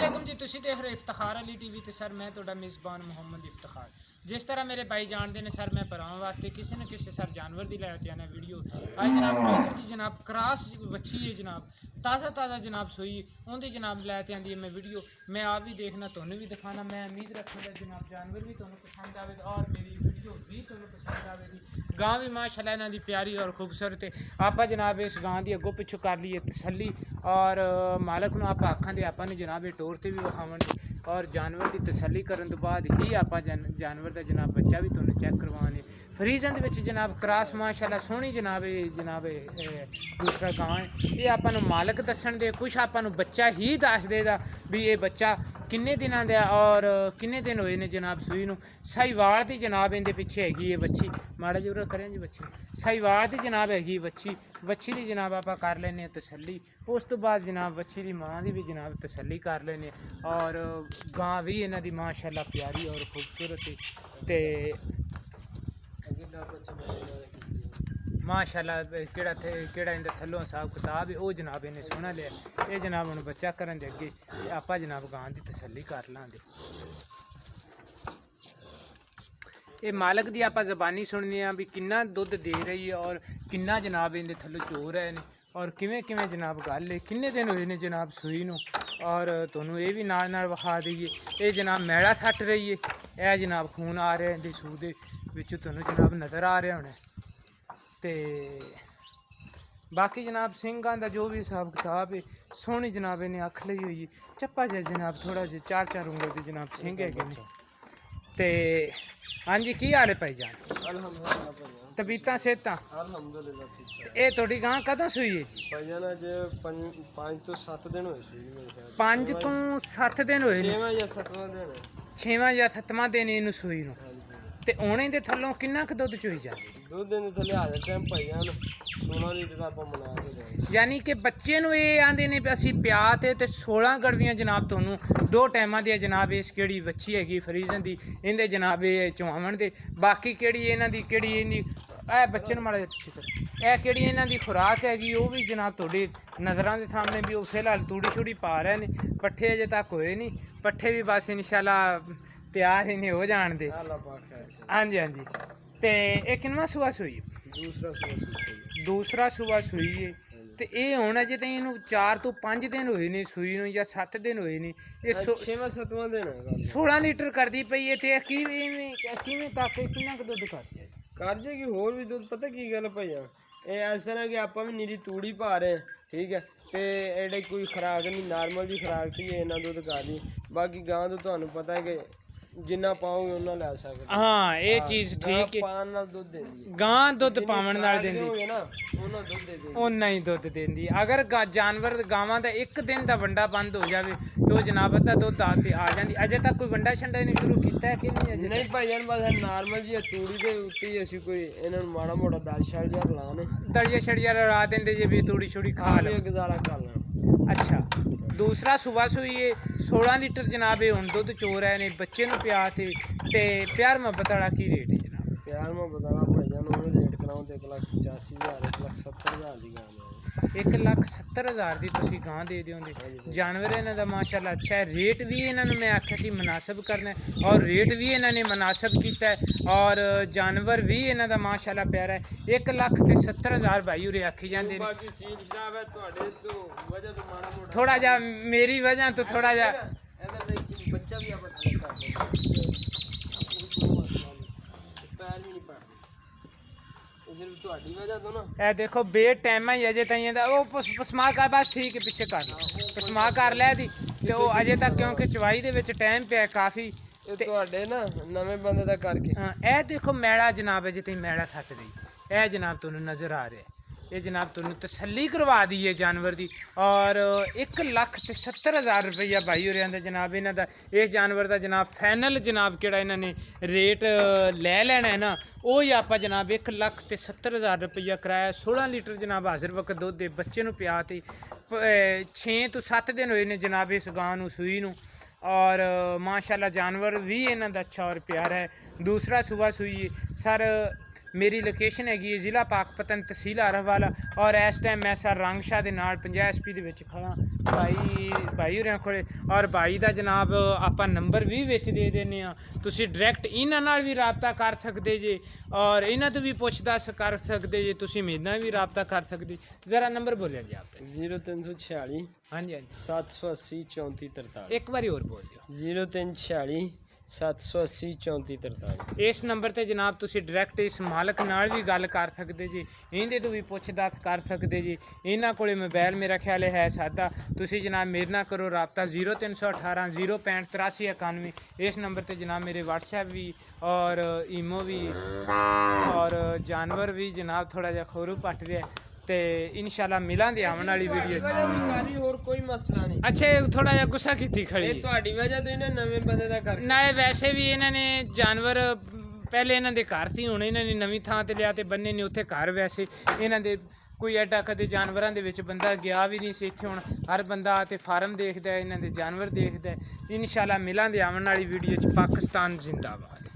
वालेकुम जी, तुसी देख रहे इफ्तिखार अली टीवी ते सर मैं तुहाडा मेज़बान मुहम्मद इफ्तिखार। जिस तरह मेरे भाई जानते ने सर, मैं भरावां वास्ते किसी न किसी सर जानवर दी लैके आना वीडियो। अज जनाब फ्रीजर दी जनाब क्रॉस वच्छी है जनाब, ताज़ा ताज़ा जनाब सोई उनकी जनाब लैके आंदी है मैं वीडियो। मैं आप भी देखना, तुहानू भी दिखाना। मैं उम्मीद रखूँगा जनाब जानवर भी तुहानू पसंद आवे और मेरी वीडियो भी तुहानू पसंद आवेगी। गां भी माशाअल्लाह इन्हां दी प्यारी और खूबसूरत है। आप जनाब इस गां की अगों पिछों कर लीए तसल्ली और मालक नूं आप आखां दे आपां नूं जनाब टोर से भी विखावन और जानवर की तसल्ली करन तो बाद ही आप जानवर का जनाब बच्चा भी तुहानू चैक करवाने। फ्रीजन दे विच जनाब क्रॉस माशाअल्लाह सोहनी जनाब दूसरा गां है। ये आपां नूं मालक दस्सण दे, कुछ आपां नूं बच्चा ही दस देगा भी ये बच्चा किन्ने दिनां दा और किन्ने दिन होए ने जनाब सूई नूं। साहिवाल दी जनाब इहदे पिछे हैगी ये बच्ची, माड़ा जरूर करें जी बच्ची। साहिवाल दी जनाब हैगी बच्ची दी जनाब आप कर लेने तसल्ली। उस तो बाद जनाब बच्ची दी माँ की भी जनाब तसल्ली कर लेने और गां भी इन्हां दी माशाअल्लाह प्यारी और खूबसूरत है ते माशाअल्लाह केड़ा इंदे थल्लों हिसाब किताब है वो जनाब इन्हें सोहना लिया। ये जनाब हुण बच्चा करन दे अगे आपां जनाब गां दी तसल्ली कर लांगे। ये मालक की आप जबानी सुनने भी किन्ना दुध दे रही है और किन्ना जनाब इनके थल्लों चो रहे हैं और किवें किवें जनाब गल है, किन्ने दिन हुए ने जनाब सूई नूं। और तुहानू ये भी नाल नाल विखा दईए ये जनाब मैड़ा सट रही है, यह जनाब खून आ रहा है इहदे सूह दे विचों तुहानू जनाब नज़र आ रहा होना। ते बाकी जनाब सिंघां दा जो भी हिसाब किताब है सोहनी जनाब इन्हें अख लई हुई है। चप्पा जिहा जनाब थोड़ा जिहा 4-4 उंगल के जनाब सिंघ है। ते हाँ जी, की हाल है भाई जान? तबीयतां सेहतां अल्हम्दुलिल्लाह ठीक है। ये थोड़ी गां कदों सूई है जी? भाईजान अज 5 तो 7 दिन होए सी मेरे ख्याल 5 तो 7 दिन होए ने, 6वां या 7वां दिन है। 6वां या 7वां दिन इनू सूई नूं। हाँ जी ते ओने दे थल्लों किन्ना क दुध चोई जांदी? दुध दिन थले आ जाते हैं भाईजान 16 लीटर आप मना के जाए। यानी कि बच्चे नूं ये आंदे ने भी असीं पिया ते 16 गड़वियां जनाब तुहानू 2 टाइमां दी जनाब इस केड़ी बच्ची हैगी फरीजन दी इंदे जनाब चवावन दे। बाकी केड़ी इन्हां दी केड़ी इहदी ए बच्चे नूं माड़ा जिहा पिच्छे ए केड़ी इन्हां दी खुराक हैगी वो भी जनाब तुहाडी नज़रां दे सामने भी फिलहाल तूड़ी छुड़ी पा रहे ने। पट्ठे अजे तक होए नहीं, पट्ठे भी बस इंशाल्लाह तैयार इन्हें हो जान दे। अल्लाह पाक है। हाँ जी हाँ जी। ते एक किनवा सूआ सूई? दूसरा सुबह दूसरा सूआ सूई है। ते ये हुण अजे ताईं इनू 4 तो 5 दिन होए ने सूई नूं या 7 दिन होए ने। ये 6वां 7वां दिन है 16 लीटर करदी पई है ते किवें तक किन्ना क दुध करदी है? कर जेगी होर भी दुध पता की गल भाईजान ये ऐसा ना कि आप भी नीरी तूड़ी पा रहे हैं ठीक है ते एडे कोई खुराक नहीं नॉर्मल जी खुराक थी इन्ना दुध कर दी। बाकी गां तो तुहानू पता है कि जिन्ना पाओगे उन्ना लै सकदे। हाँ ये चीज़ ठीक है, पान नाल दुध देंदी है। गां दुध पावन नाल देंदी होगे ना उन्ना दुध दे देंदी। उन्ना ही दुध देंदी। अगर जानवर गावां दा एक दिन दा वंडा बंद हो जाए तो जनाब अद्धा दुध आ जाती। अजे तक कोई वंडा छंडा नहीं शुरू किया है कि नहीं? अजे नहीं भाईजान बस नॉर्मल जी तूड़ी दे उत्ते ही असीं कोई इन्हां नूं माड़ा मोटा दाल शाल जिहा लाने दलिया शड़िया ला देंदे जे भी तूड़ी छुड़ी खा लो। ये गुजारा कर लेना। अच्छा, दूसरा सुबह सूई है 16 लीटर जनाब ये हुण दुध चो रहे ने बच्चे नूं पिया ते प्यार मोहब्बत वाला की रेट है जनाब? प्यार में बताना भाईजान उन्हें रेट कराऊं तो 1,85,000 1,70,000 की गां है। 1,70,000 की तुसीं गां दे दिओगे। जानवर इन्हां दा माशाअल्लाह अच्छा है। रेट भी इन्हां नूं मैं आख्या सी मुनासिब करना है और रेट भी इन्हां ने मुनासिब कीता है और जानवर भी इन्हां दा माशाअल्लाह प्यारा है। 1,70,000 भाई उरे आखी जांदे ने। बाकी सील शराब है तुहाडे तो वजह तो माड़ा मोटा थोड़ा जा मेरी वजह तो थोड़ा जा इधर देख बच्चा भी आप ठंड कर दे पैर भी नहीं पड़ते सिर्फ तुहाडी वजह तो ना। ए देखो बे टाइम ही अजे ताईं दा वो पसमा कर बस ठीक है पीछे कर पसमा कर लै दी ते वो अजे तक क्योंकि चवाई दे विच टाइम पिया काफ़ी। ਇਹ ਤੁਹਾਡੇ ਨਾ ਨਵੇਂ ਬੰਦੇ ਦਾ ਕਰਕੇ हाँ ए देखो मैड़ा जनाब अजे ताईं मैड़ा सट रही ए जनाब तुहानू नज़र आ रहा है। ये जनाब तुहानू तसल्ली करवा दी है जानवर की और 1,70,000 रुपया भाई हो रहा जनाब इन्हां दा। इस जानवर का जनाब फाइनल जनाब किहड़ा इन्हां ने रेट लै लेना है ना वो ही आप जनाब 1,70,000 रुपया कराया। 16 लीटर जनाब हाजिर वक्त दुध दे बच्चे नूं पिया ते 6 तो 7 दिन होए ने जनाब इस गां नूं सूई नूं और माशाल्लाह जानवर भी इन्हां दा अच्छा और प्यारा है। दूसरा सुबह सूई सर ਮੇਰੀ ਲੋਕੇਸ਼ਨ ਹੈਗੀ ਹੈ ਜ਼ਿਲ੍ਹਾ ਪਾਕਪਤਨ ਤਹਿਸੀਲ ਹਰਵਾਲ ਔਰ ਇਸ ਟਾਈਮ ਮੈਂ ਸਰ ਰੰਗਸ਼ਾਹ ਦੇ ਨਾਲ 50 SP ਦੇ ਵਿੱਚ ਖੜਾ ਭਾਈ ਹੋਰਾਂ ਕੋਲੇ ਔਰ ਭਾਈ ਦਾ ਜਨਾਬ ਆਪਾਂ ਨੰਬਰ ਵੀ ਵਿੱਚ ਦੇ ਦਿੰਦੇ ਆ ਤੁਸੀਂ ਡਾਇਰੈਕਟ ਇਹਨਾਂ ਨਾਲ ਵੀ ਰਾਬਤਾ ਕਰ ਸਕਦੇ ਜੇ ਔਰ ਇਹਨਾਂ ਤੋਂ ਵੀ ਪੁੱਛ-ਦੱਸ ਕਰ ਸਕਦੇ ਜੇ ਤੁਸੀਂ ਮੇਰੇ ਨਾਲ ਵੀ ਰਾਬਤਾ ਕਰ ਸਕਦੇ ਜ਼ਰਾ ਨੰਬਰ ਬੋਲਿਆ ਜੀ ਆਪ 0346 ਹਾਂਜੀ ਹਾਂਜੀ 780 3443 ਇੱਕ ਵਾਰੀ ਹੋਰ ਬੋਲ ਦਿਓ 0346 780 3443 ਇਸ ਨੰਬਰ ਤੇ ਜਨਾਬ ਤੁਸੀਂ ਡਾਇਰੈਕਟ ਇਸ ਮਾਲਕ ਨਾਲ ਵੀ ਗੱਲ ਕਰ ਸਕਦੇ ਜੀ ਇਹਦੇ ਤੋਂ ਵੀ ਪੁੱਛ-ਦੱਸ ਕਰ ਸਕਦੇ ਜੀ ਇਹਨਾਂ ਕੋਲੇ ਮੋਬਾਈਲ ਮੇਰਾ ਖਿਆਲ ਹੈ ਸਾਦਾ ਤੁਸੀਂ ਜਨਾਬ ਮੇਰੇ ਨਾਲ ਕਰੋ ਰਾਬਤਾ 0318 065 8391 ਇਸ ਨੰਬਰ ਤੇ ਜਨਾਬ ਮੇਰੇ WhatsApp ਵੀ और ईमो भी और जानवर भी जनाब थोड़ा जिहा खोरू पट रहा ते इंशाल्लाह मिलांगे आने वाली वीडियो ਹੋਰ ਕੋਈ ਮਸਲਾ ਨਹੀਂ अच्छा थोड़ा जिहा गुस्सा कीती खड़ी ਇਹ ਤੁਹਾਡੀ ਵਜ੍ਹਾ ਤੋਂ ਇਹਨਾਂ ਨਵੇਂ ਬੰਦੇ ਦਾ ਕਰ नाले वैसे भी ਇਹਨਾਂ ਨੇ ਜਾਨਵਰ ਪਹਿਲੇ ਇਹਨਾਂ ਦੇ ਘਰ ਸੀ ਹੁਣ ਇਹਨਾਂ ਨੇ ਨਵੀਂ ਥਾਂ ਤੇ ਲਿਆ ਤੇ ਬੰਨੇ ਨੇ ਉੱਥੇ ਘਰ ਵੈਸੇ ਇਹਨਾਂ ਦੇ ਕੋਈ ਐਡਾ ਕਦੇ ਜਾਨਵਰਾਂ ਦੇ ਵਿੱਚ ਬੰਦਾ ਗਿਆ ਵੀ ਨਹੀਂ ਸੀ ਇੱਥੇ ਹੁਣ ਹਰ ਬੰਦਾ ਤੇ ਫਾਰਮ ਦੇਖਦਾ ਇਹਨਾਂ ਦੇ ਜਾਨਵਰ ਦੇਖਦਾ ਇਨਸ਼ਾਅੱਲਾ ਮਿਲਾਂਗੇ ਆਉਣ ਵਾਲੀ ਵੀਡੀਓ 'ਚ ਪਾਕਿਸਤਾਨ ਜ਼ਿੰਦਾਬਾਦ